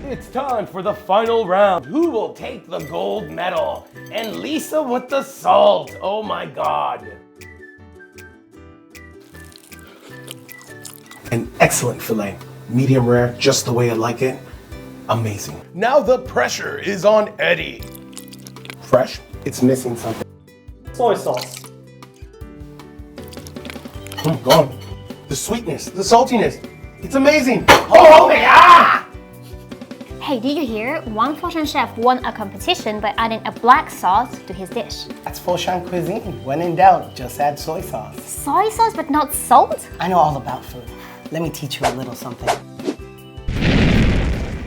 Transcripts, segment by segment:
It's time for the final round. Who will take the gold medal? And Lisa with the salt. Oh my God. An excellent fillet. Medium rare, just the way I like it. Amazing. Now the pressure is on Eddie. Fresh, it's missing something. Soy sauce. Oh my God. The sweetness, the saltiness. It's amazing. Oh yeah! Hey, did you hear? One Foshan chef won a competition by adding a black sauce to his dish. That's Foshan cuisine. When in doubt, just add soy sauce. Soy sauce but not salt? I know all about food. Let me teach you a little something.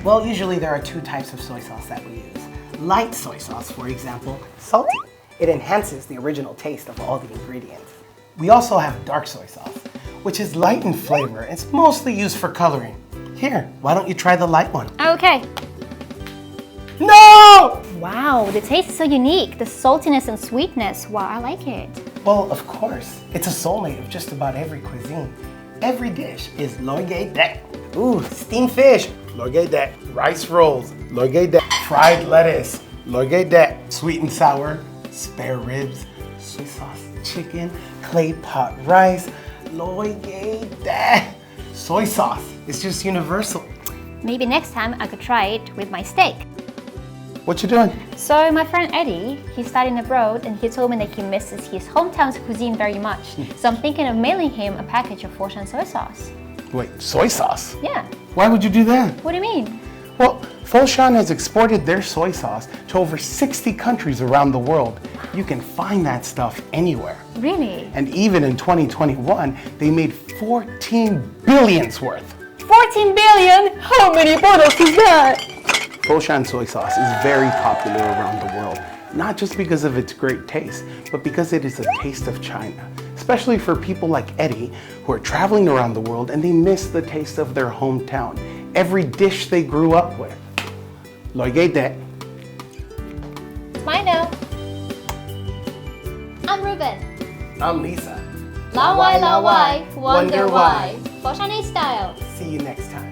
Well, usually there are two types of soy sauce that we use. Light soy sauce, for example, salty. It enhances the original taste of all the ingredients. We also have dark soy sauce, which is light in flavor. It's mostly used for coloring. Here, why don't you try the light one? Okay. No! Wow, the taste is so unique. The saltiness and sweetness. Wow, I like it. Well, of course. It's a soulmate of just about every cuisine. Every dish is loge dek. Ooh, steamed fish. Loge dek. Rice rolls. Loge dek. Fried lettuce. Loge dek. Sweet and sour. Spare ribs. Soy sauce chicken. Clay pot rice. Loge dek. Soy sauce. It's just universal. Maybe next time I could try it with my steak. What you doing? So my friend Eddie, he's studying abroad and he told me that he misses his hometown's cuisine very much. So I'm thinking of mailing him a package of Foshan soy sauce. Wait, soy sauce? Yeah. Why would you do that? What do you mean? Well, Foshan has exported their soy sauce to over 60 countries around the world. You can find that stuff anywhere. Really? And even in 2021, they made 14 billion's worth. 14 billion? How many bottles is that? Foshan soy sauce is very popular around the world, not just because of its great taste, but because it is a taste of China, especially for people like Eddie, who are traveling around the world and they miss the taste of their hometown, every dish they grew up with. Loge dek. Bye now. I'm Ruben. I'm Lisa. Laowai, Laowai, wonder why. Foshanese style. See you next time.